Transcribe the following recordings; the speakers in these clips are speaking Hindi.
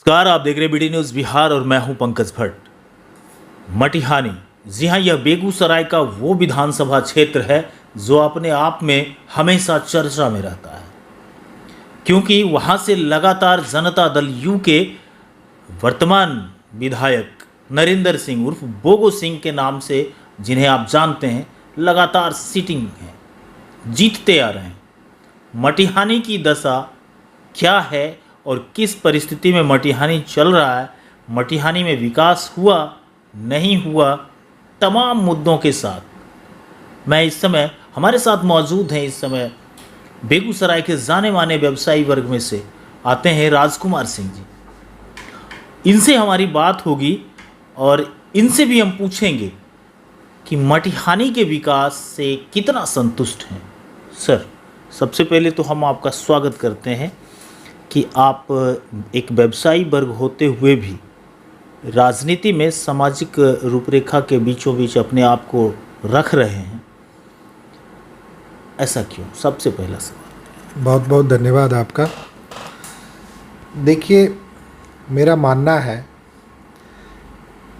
नमस्कार, आप देख रहे हैं बीडी न्यूज़ बिहार और मैं हूं पंकज भट्ट। मटिहानी, जी हां, यह बेगूसराय का वो विधानसभा क्षेत्र है जो अपने आप में हमेशा चर्चा में रहता है, क्योंकि वहां से लगातार जनता दल यू के वर्तमान विधायक नरेंद्र सिंह उर्फ बोगो सिंह के नाम से, जिन्हें आप जानते हैं, लगातार सीटिंग है, जीतते आ रहे हैं। मटिहानी की दशा क्या है और किस परिस्थिति में मटिहानी चल रहा है, मटिहानी में विकास हुआ नहीं हुआ, तमाम मुद्दों के साथ मैं इस समय, हमारे साथ मौजूद हैं इस समय बेगूसराय के जाने माने व्यवसायी वर्ग में से आते हैं राजकुमार सिंह जी। इनसे हमारी बात होगी और इनसे भी हम पूछेंगे कि मटिहानी के विकास से कितना संतुष्ट हैं। सर, सबसे पहले तो हम आपका स्वागत करते हैं कि आप एक व्यवसायी वर्ग होते हुए भी राजनीति में सामाजिक रूपरेखा के बीचों बीच अपने आप को रख रहे हैं, ऐसा क्यों? सबसे पहला सवाल। बहुत बहुत धन्यवाद आपका। देखिए, मेरा मानना है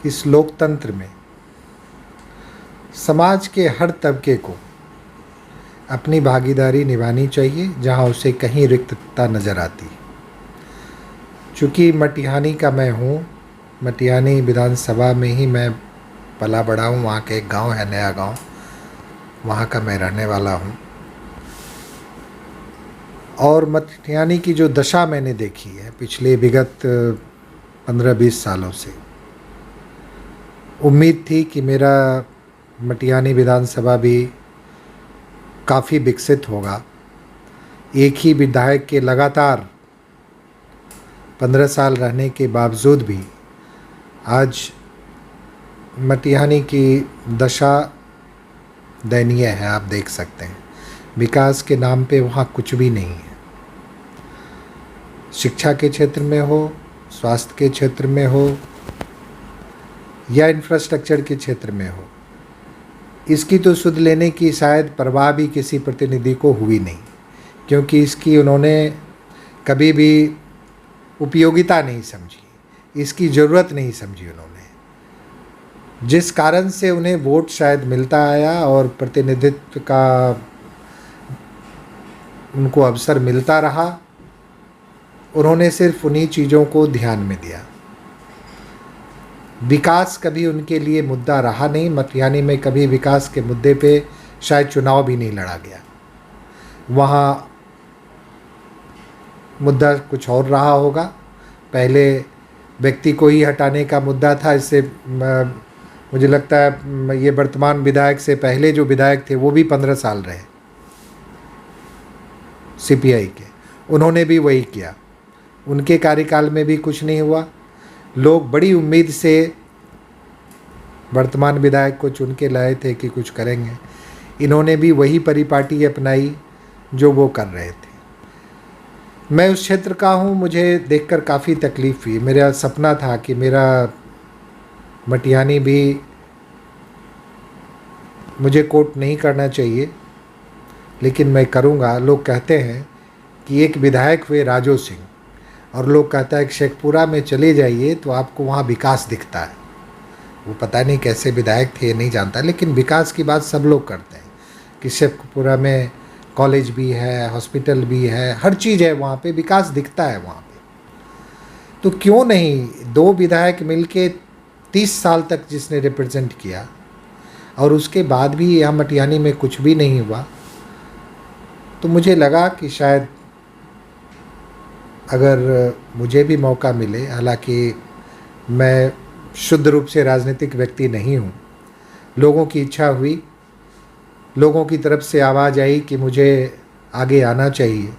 कि इस लोकतंत्र में समाज के हर तबके को अपनी भागीदारी निभानी चाहिए जहां उसे कहीं रिक्तता नज़र आती है। चूँकि मटिहानी का मैं हूँ, मटिहानी विधानसभा में ही मैं पला बड़ा हूँ। वहाँ के एक गांव है नया गांव, वहाँ का मैं रहने वाला हूँ। और मटिहानी की जो दशा मैंने देखी है पिछले विगत 15-20 सालों से, उम्मीद थी कि मेरा मटिहानी विधानसभा भी काफ़ी विकसित होगा। एक ही विधायक के लगातार 15 साल रहने के बावजूद भी आज मटिहानी की दशा दयनीय है। आप देख सकते हैं, विकास के नाम पे वहाँ कुछ भी नहीं है। शिक्षा के क्षेत्र में हो, स्वास्थ्य के क्षेत्र में हो या इंफ्रास्ट्रक्चर के क्षेत्र में हो, इसकी तो सुध लेने की शायद परवाह भी किसी प्रतिनिधि को हुई नहीं, क्योंकि इसकी उन्होंने कभी भी उपयोगिता नहीं समझी, इसकी ज़रूरत नहीं समझी उन्होंने, जिस कारण से उन्हें वोट शायद मिलता आया और प्रतिनिधित्व का उनको अवसर मिलता रहा। उन्होंने सिर्फ उन्हीं चीज़ों को ध्यान में दिया। विकास कभी उनके लिए मुद्दा रहा नहीं। मटिहानी में कभी विकास के मुद्दे पे शायद चुनाव भी नहीं लड़ा गया। वहाँ मुद्दा कुछ और रहा होगा। पहले व्यक्ति को ही हटाने का मुद्दा था। इससे मुझे लगता है ये वर्तमान विधायक से पहले जो विधायक थे वो भी 15 साल रहे सीपीआई के, उन्होंने भी वही किया। उनके कार्यकाल में भी कुछ नहीं हुआ। लोग बड़ी उम्मीद से वर्तमान विधायक को चुन के लाए थे कि कुछ करेंगे। इन्होंने भी वही परिपाटी अपनाई जो वो कर रहे थे। मैं उस क्षेत्र का हूँ, मुझे देखकर काफ़ी तकलीफ़ हुई। मेरा सपना था कि मेरा मटिहानी भी, मुझे कोट नहीं करना चाहिए लेकिन मैं करूँगा। लोग कहते हैं कि एक विधायक हुए राजो सिंह, और लोग कहता है कि शेखपुरा में चले जाइए तो आपको वहाँ विकास दिखता है। वो पता नहीं कैसे विधायक थे, ये नहीं जानता, लेकिन विकास की बात सब लोग करते हैं कि शेखपुरा में कॉलेज भी है, हॉस्पिटल भी है, हर चीज़ है, वहाँ पे विकास दिखता है वहाँ पे। तो क्यों नहीं दो विधायक मिलके 30 साल तक जिसने रिप्रेजेंट किया और उसके बाद भी यहाँ मटिहानी में कुछ भी नहीं हुआ, तो मुझे लगा कि शायद अगर मुझे भी मौका मिले, हालांकि मैं शुद्ध रूप से राजनीतिक व्यक्ति नहीं हूँ, लोगों की इच्छा हुई, लोगों की तरफ से आवाज़ आई कि मुझे आगे आना चाहिए,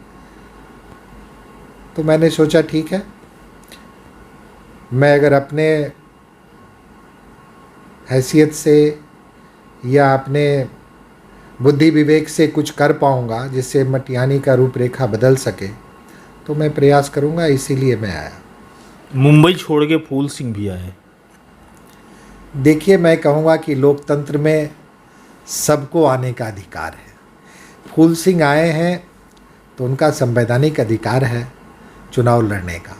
तो मैंने सोचा ठीक है, मैं अगर अपने हैसियत से या अपने बुद्धि विवेक से कुछ कर पाऊँगा जिससे मटिहानी का रूपरेखा बदल सके, तो मैं प्रयास करूँगा। इसीलिए मैं आया। मुंबई छोड़ के फूल सिंह भी आए। देखिए, मैं कहूँगा कि लोकतंत्र में सबको आने का अधिकार है। फूल सिंह आए हैं तो उनका संवैधानिक अधिकार है चुनाव लड़ने का।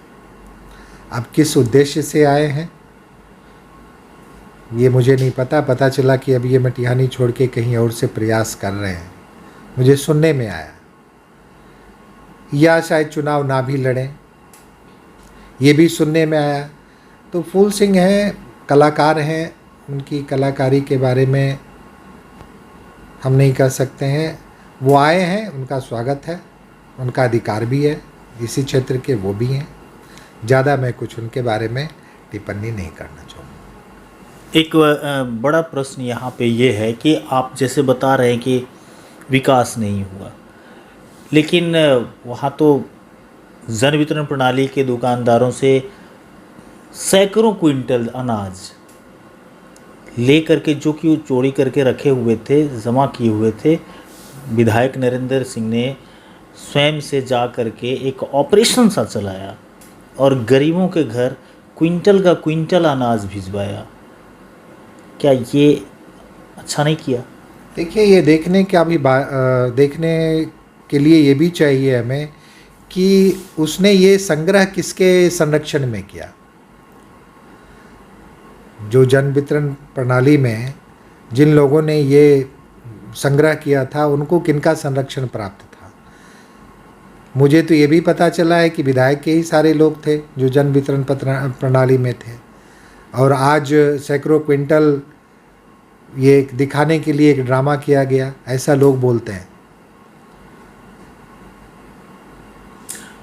अब किस उद्देश्य से आए हैं ये मुझे नहीं पता। पता चला कि अब ये मटिहानी छोड़ के कहीं और से प्रयास कर रहे हैं, मुझे सुनने में आया। या शायद चुनाव ना भी लड़ें, ये भी सुनने में आया। तो फूल सिंह हैं, कलाकार हैं, उनकी कलाकारी के बारे में हम नहीं कह सकते हैं। वो आए हैं, उनका स्वागत है, उनका अधिकार भी है, इसी क्षेत्र के वो भी हैं। ज़्यादा मैं कुछ उनके बारे में टिप्पणी नहीं करना चाहूँगा। एक बड़ा प्रश्न यहाँ पे ये है कि आप जैसे बता रहे हैं कि विकास नहीं हुआ, लेकिन वहाँ तो जन वितरण प्रणाली के दुकानदारों से सैकड़ों क्विंटल अनाज ले करके, जो कि वो चोरी करके रखे हुए थे, जमा किए हुए थे, विधायक नरेंद्र सिंह ने स्वयं से जा करके एक ऑपरेशन सा चलाया और गरीबों के घर क्विंटल का क्विंटल अनाज भिजवाया। क्या ये अच्छा नहीं किया? देखिए, ये देखने देखने के लिए ये भी चाहिए हमें कि उसने ये संग्रह किसके संरक्षण में किया। जो जन वितरण प्रणाली में जिन लोगों ने ये संग्रह किया था, उनको किनका संरक्षण प्राप्त था। मुझे तो ये भी पता चला है कि विधायक के ही सारे लोग थे जो जन वितरण प्रणाली में थे, और आज सैकड़ों क्विंटल ये दिखाने के लिए एक ड्रामा किया गया, ऐसा लोग बोलते हैं।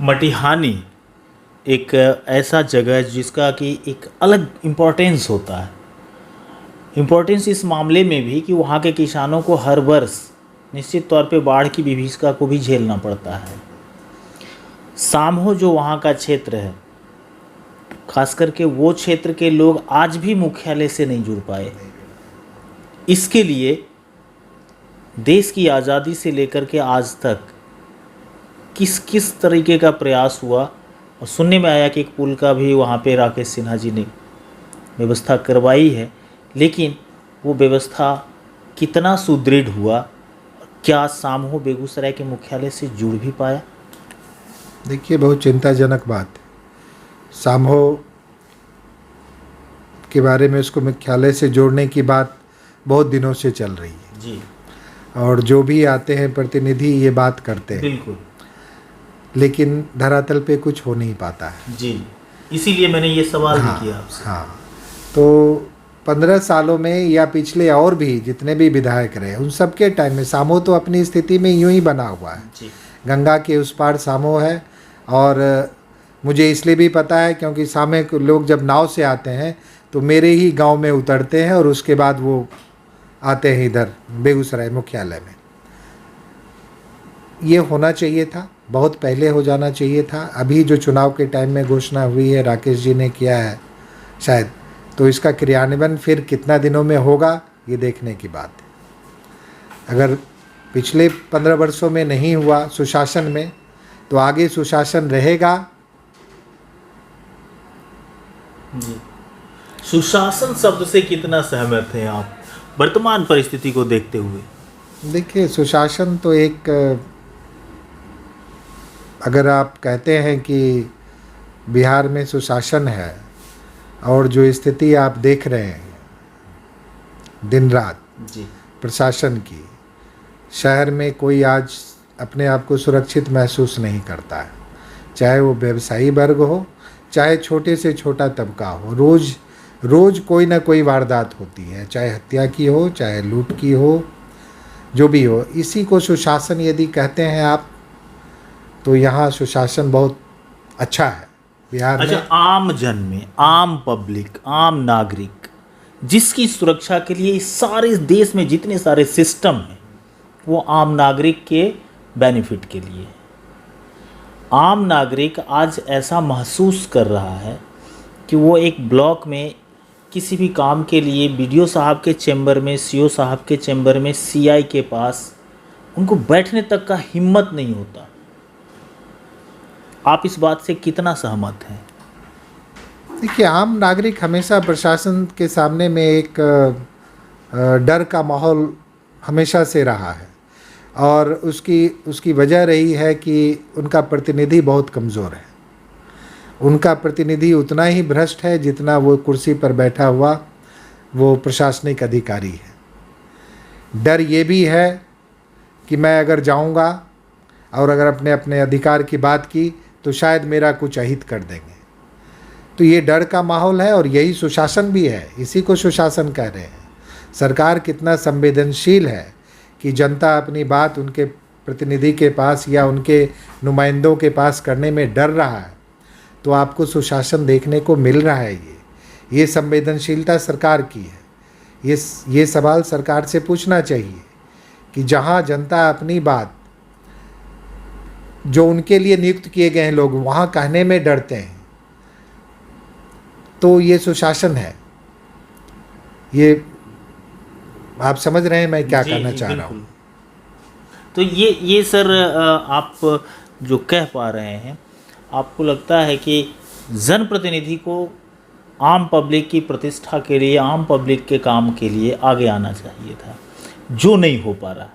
मटिहानी एक ऐसा जगह है जिसका कि एक अलग इम्पोर्टेंस होता है। इम्पोर्टेंस इस मामले में भी कि वहाँ के किसानों को हर वर्ष निश्चित तौर पे बाढ़ की विभीषिका को भी झेलना पड़ता है। सामहो जो वहाँ का क्षेत्र है, खास करके वो क्षेत्र के लोग आज भी मुख्यालय से नहीं जुड़ पाए। इसके लिए देश की आज़ादी से लेकर के आज तक किस किस तरीके का प्रयास हुआ, और सुनने में आया कि एक पुल का भी वहाँ पे राकेश सिन्हा जी ने व्यवस्था करवाई है, लेकिन वो व्यवस्था कितना सुदृढ़ हुआ, क्या सामहो बेगूसराय के मुख्यालय से जुड़ भी पाया? देखिए, बहुत चिंताजनक बात है। सामहो के बारे में उसको मुख्यालय से जोड़ने की बात बहुत दिनों से चल रही है जी, और जो भी आते हैं प्रतिनिधि ये बात करते हैं, बिल्कुल, लेकिन धरातल पे कुछ हो नहीं पाता है। जी, इसीलिए मैंने ये सवाल भी किया आपसे। हाँ, तो 15 सालों में या पिछले और भी जितने भी विधायक रहे, उन सब के टाइम में सामो तो अपनी स्थिति में यूं ही बना हुआ है। जी, गंगा के उस पार सामो है, और मुझे इसलिए भी पता है क्योंकि सामे के लोग जब नाव से आते हैं तो मेरे ही गांव में उतरते हैं और उसके बाद वो आते हैं इधर बेगूसराय मुख्यालय में। ये होना चाहिए था, बहुत पहले हो जाना चाहिए था। अभी जो चुनाव के टाइम में घोषणा हुई है, राकेश जी ने किया है शायद, तो इसका क्रियान्वयन फिर कितना दिनों में होगा ये देखने की बात है। अगर पिछले 15 वर्षों में नहीं हुआ सुशासन में, तो आगे सुशासन रहेगा। जी। सुशासन शब्द से कितना सहमत हैं आप वर्तमान परिस्थिति को देखते हुए? देखिए, सुशासन तो एक, अगर आप कहते हैं कि बिहार में सुशासन है, और जो स्थिति आप देख रहे हैं दिन रात जी, प्रशासन की, शहर में कोई आज अपने आप को सुरक्षित महसूस नहीं करता है। चाहे वो व्यवसायी वर्ग हो, चाहे छोटे से छोटा तबका हो, रोज़ कोई ना कोई वारदात होती है, चाहे हत्या की हो, चाहे लूट की हो, जो भी हो। इसी को सुशासन यदि कहते हैं आप, तो यहाँ सुशासन बहुत अच्छा है बिहार अच्छा, में। आम जन में, आम पब्लिक, आम नागरिक, जिसकी सुरक्षा के लिए इस सारे देश में जितने सारे सिस्टम हैं, वो आम नागरिक के बेनिफिट के लिए। आम नागरिक आज ऐसा महसूस कर रहा है कि वो एक ब्लॉक में किसी भी काम के लिए बीडीओ साहब के चैम्बर में, सीओ साहब के चैम्बर में, सीआई के पास उनको बैठने तक का हिम्मत नहीं होता। आप इस बात से कितना सहमत हैं? देखिए, आम नागरिक हमेशा प्रशासन के सामने में एक डर का माहौल हमेशा से रहा है, और उसकी वजह रही है कि उनका प्रतिनिधि बहुत कमज़ोर है। उनका प्रतिनिधि उतना ही भ्रष्ट है जितना वो कुर्सी पर बैठा हुआ वो प्रशासनिक अधिकारी है। डर ये भी है कि मैं अगर जाऊंगा और अगर अपने अपने अधिकार की बात की तो शायद मेरा कुछ अहित कर देंगे। तो ये डर का माहौल है और यही सुशासन भी है, इसी को सुशासन कह रहे हैं। सरकार कितना संवेदनशील है कि जनता अपनी बात उनके प्रतिनिधि के पास या उनके नुमाइंदों के पास करने में डर रहा है, तो आपको सुशासन देखने को मिल रहा है। ये संवेदनशीलता सरकार की है। ये सवाल सरकार से पूछना चाहिए कि जहाँ जनता अपनी बात जो उनके लिए नियुक्त किए गए हैं लोग वहाँ कहने में डरते हैं, तो ये सुशासन है। ये आप समझ रहे हैं मैं क्या कहना चाह रहा हूँ। तो ये सर आप जो कह पा रहे हैं, आपको लगता है कि जनप्रतिनिधि को आम पब्लिक की प्रतिष्ठा के लिए, आम पब्लिक के काम के लिए आगे आना चाहिए था, जो नहीं हो पा रहा।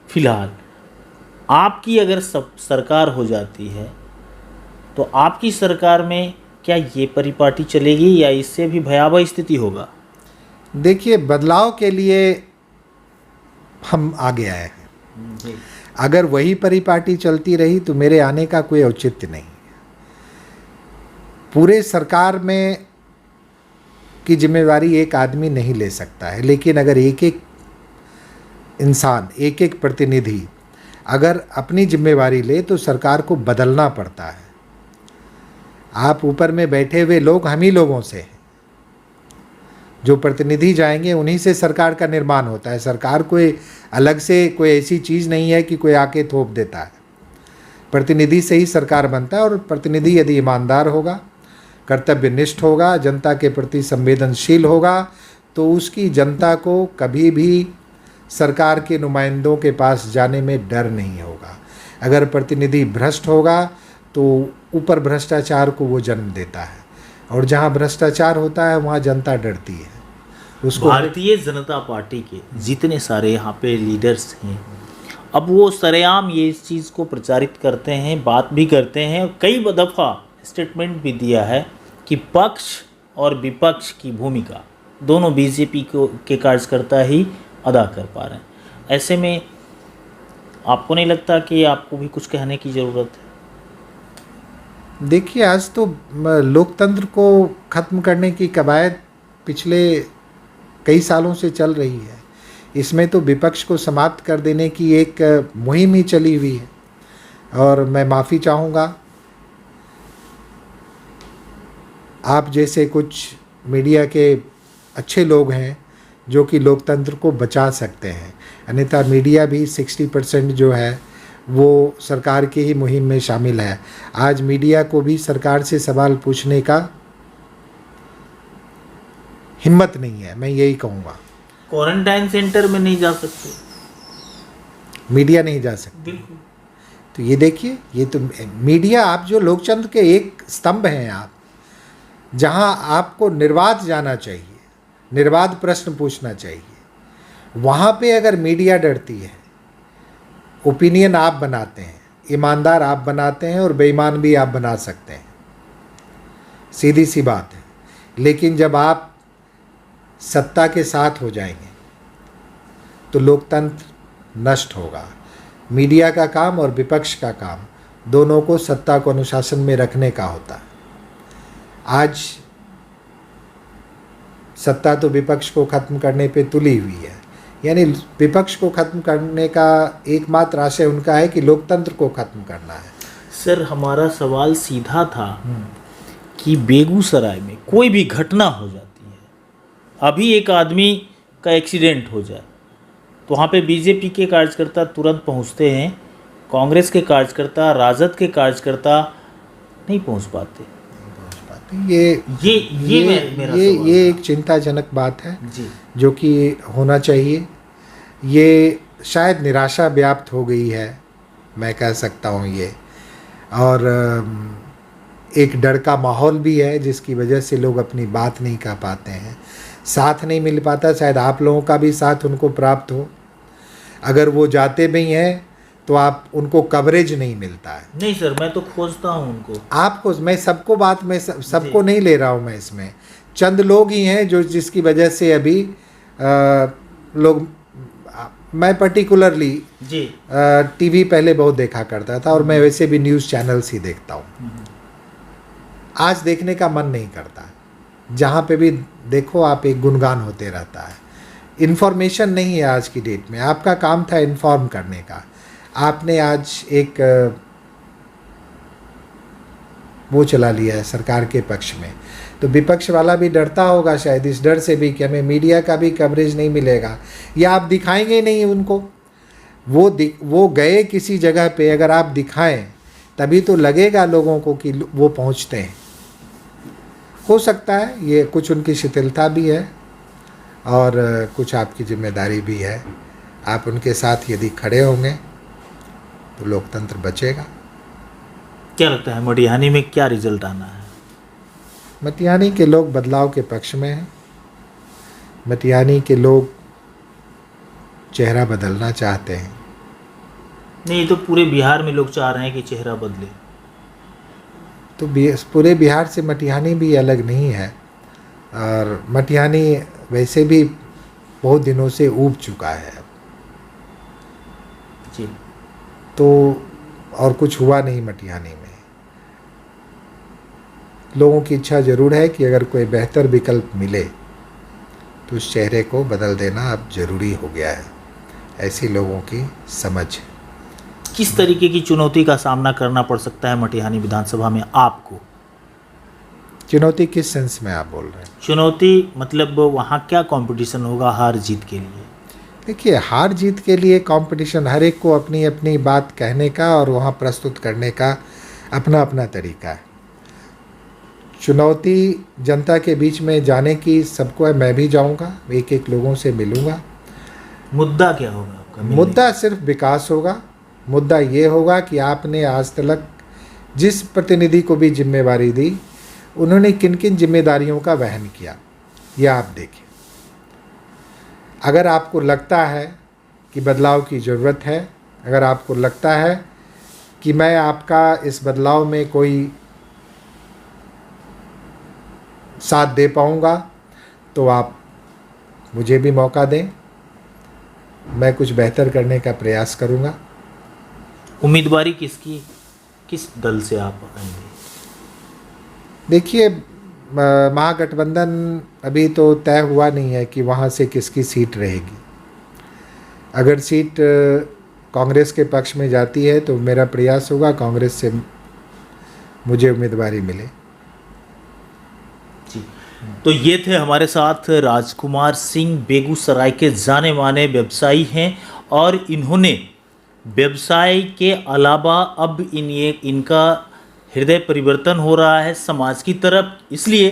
फिलहाल आपकी अगर सरकार हो जाती है तो आपकी सरकार में क्या ये परिपाटी चलेगी या इससे भी भयावह स्थिति होगा? देखिए, बदलाव के लिए हम आगे आए हैं। अगर वही परिपाटी चलती रही तो मेरे आने का कोई औचित्य नहीं। पूरे सरकार में की जिम्मेवारी एक आदमी नहीं ले सकता है, लेकिन अगर एक एक इंसान, एक एक प्रतिनिधि अगर अपनी जिम्मेवारी ले तो सरकार को बदलना पड़ता है। आप ऊपर में बैठे हुए लोग हम ही लोगों से हैं, जो प्रतिनिधि जाएंगे उन्हीं से सरकार का निर्माण होता है। सरकार कोई अलग से कोई ऐसी चीज़ नहीं है कि कोई आके थोप देता है। प्रतिनिधि से ही सरकार बनता है, और प्रतिनिधि यदि ईमानदार होगा, कर्तव्यनिष्ठ होगा, जनता के प्रति संवेदनशील होगा, तो उसकी जनता को कभी भी सरकार के नुमाइंदों के पास जाने में डर नहीं होगा। अगर प्रतिनिधि भ्रष्ट होगा तो ऊपर भ्रष्टाचार को वो जन्म देता है, और जहाँ भ्रष्टाचार होता है वहाँ जनता डरती है उसको। भारतीय जनता पार्टी के जितने सारे यहाँ पे लीडर्स हैं, अब वो सरेआम ये इस चीज़ को प्रचारित करते हैं, बात भी करते हैं, कई दफ़ा स्टेटमेंट भी दिया है कि पक्ष और विपक्ष की भूमिका दोनों बीजेपी के कार्यकर्ता ही अदा कर पा रहे हैं। ऐसे में आपको नहीं लगता कि आपको भी कुछ कहने की ज़रूरत है? देखिए, आज तो लोकतंत्र को ख़त्म करने की कवायद पिछले कई सालों से चल रही है। इसमें तो विपक्ष को समाप्त कर देने की एक मुहिम ही चली हुई है, और मैं माफ़ी चाहूँगा आप जैसे कुछ मीडिया के अच्छे लोग हैं जो कि लोकतंत्र को बचा सकते हैं। अन्यथा मीडिया भी 60% जो है वो सरकार की ही मुहिम में शामिल है। आज मीडिया को भी सरकार से सवाल पूछने का हिम्मत नहीं है, मैं यही कहूँगा। क्वारंटाइन सेंटर में नहीं जा सकते, मीडिया नहीं जा सकती। बिल्कुल। तो ये देखिए, ये तो मीडिया, आप जो लोकतंत्र के एक स्तंभ हैं, आप जहाँ आपको निर्बाध जाना चाहिए, निर्बाध प्रश्न पूछना चाहिए, वहाँ पे अगर मीडिया डरती है, ओपिनियन आप बनाते हैं, ईमानदार आप बनाते हैं और बेईमान भी आप बना सकते हैं, सीधी सी बात है। लेकिन जब आप सत्ता के साथ हो जाएंगे तो लोकतंत्र नष्ट होगा। मीडिया का काम और विपक्ष का काम दोनों को सत्ता को अनुशासन में रखने का होता है। आज सत्ता तो विपक्ष को ख़त्म करने पे तुली हुई है, यानी विपक्ष को ख़त्म करने का एकमात्र आशय उनका है कि लोकतंत्र को ख़त्म करना है। सर, हमारा सवाल सीधा था कि बेगूसराय में कोई भी घटना हो जाती है, अभी एक आदमी का एक्सीडेंट हो जाए तो वहाँ पे बीजेपी के कार्यकर्ता तुरंत पहुँचते हैं, कांग्रेस के कार्यकर्ता, राजद के कार्यकर्ता नहीं पहुँच पाते। ये एक चिंताजनक बात है जी, जो कि होना चाहिए। ये शायद निराशा व्याप्त हो गई है, मैं कह सकता हूँ ये, और एक डर का माहौल भी है जिसकी वजह से लोग अपनी बात नहीं कह पाते हैं, साथ नहीं मिल पाता। शायद आप लोगों का भी साथ उनको प्राप्त हो। अगर वो जाते भी हैं तो आप उनको कवरेज नहीं मिलता है। नहीं सर, मैं तो खोजता हूँ उनको। आपको मैं सबको बात में सबको नहीं ले रहा हूँ मैं इसमें, चंद लोग ही हैं जो जिसकी वजह से अभी लोग, मैं पर्टिकुलरली जी टीवी पहले बहुत देखा करता था और मैं वैसे भी न्यूज़ चैनल्स ही देखता हूँ। आज देखने का मन नहीं करता, जहाँ पे भी देखो आप एक गुणगान होते रहता है। इन्फॉर्मेशन नहीं है आज की डेट में, आपका काम था इन्फॉर्म करने का, आपने आज एक वो चला लिया है सरकार के पक्ष में, तो विपक्ष वाला भी डरता होगा शायद इस डर से भी कि हमें मीडिया का भी कवरेज नहीं मिलेगा, या आप दिखाएंगे नहीं उनको। वो गए किसी जगह पे, अगर आप दिखाएं तभी तो लगेगा लोगों को कि वो पहुंचते हैं। हो सकता है ये कुछ उनकी शिथिलता भी है और कुछ आपकी जिम्मेदारी भी है। आप उनके साथ यदि खड़े होंगे तो लोकतंत्र बचेगा। क्या लगता है मटिहानी में क्या रिजल्ट आना है? मटिहानी के लोग बदलाव के पक्ष में हैं। मटिहानी के लोग चेहरा बदलना चाहते हैं। नहीं, तो पूरे बिहार में लोग चाह रहे हैं कि चेहरा बदले। तो पूरे बिहार से मटिहानी भी अलग नहीं है, और मटिहानी वैसे भी बहुत दिनों से ऊब चुका है जी। तो और कुछ हुआ नहीं मटिहानी में। लोगों की इच्छा ज़रूर है कि अगर कोई बेहतर विकल्प मिले तो उस चेहरे को बदल देना अब ज़रूरी हो गया है, ऐसी लोगों की समझ है। किस तरीके की चुनौती का सामना करना पड़ सकता है मटिहानी विधानसभा में आपको? चुनौती किस सेंस में आप बोल रहे हैं? चुनौती मतलब वहाँ क्या कंपटीशन होगा हार जीत के लिए? देखिए, हार जीत के लिए कंपटीशन, हर एक को अपनी अपनी बात कहने का और वहाँ प्रस्तुत करने का अपना अपना तरीका है। चुनौती जनता के बीच में जाने की सबको है, मैं भी जाऊँगा, एक एक लोगों से मिलूँगा। मुद्दा क्या होगा आपका? मुद्दा सिर्फ विकास होगा। मुद्दा ये होगा कि आपने आज तक जिस प्रतिनिधि को भी जिम्मेवारी दी, उन्होंने किन किन जिम्मेदारियों का वहन किया, यह आप देखें। अगर आपको लगता है कि बदलाव की ज़रूरत है, अगर आपको लगता है कि मैं आपका इस बदलाव में कोई साथ दे पाऊँगा, तो आप मुझे भी मौका दें, मैं कुछ बेहतर करने का प्रयास करूँगा। उम्मीदवारी किसकी, किस दल से आप आएंगे? देखिए, महागठबंधन अभी तो तय हुआ नहीं है कि वहाँ से किसकी सीट रहेगी। अगर सीट कांग्रेस के पक्ष में जाती है तो मेरा प्रयास होगा कांग्रेस से मुझे उम्मीदवारी मिले। जी, तो ये थे हमारे साथ राजकुमार सिंह, बेगूसराय के जाने माने व्यवसायी हैं, और इन्होंने व्यवसाय के अलावा अब इनका हृदय परिवर्तन हो रहा है समाज की तरफ, इसलिए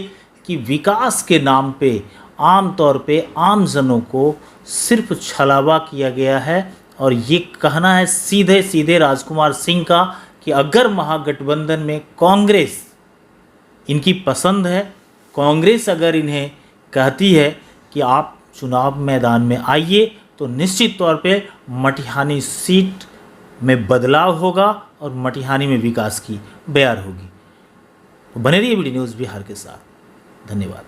कि विकास के नाम पे आम तौर पे आम जनों को सिर्फ छलावा किया गया है। और ये कहना है सीधे सीधे राजकुमार सिंह का कि अगर महागठबंधन में कांग्रेस इनकी पसंद है, कांग्रेस अगर इन्हें कहती है कि आप चुनाव मैदान में आइए, तो निश्चित तौर पे मटिहानी सीट में बदलाव होगा और मटिहानी में विकास की बयार होगी। तो बने रहिए वीडियो न्यूज़ बिहार के साथ। धन्यवाद।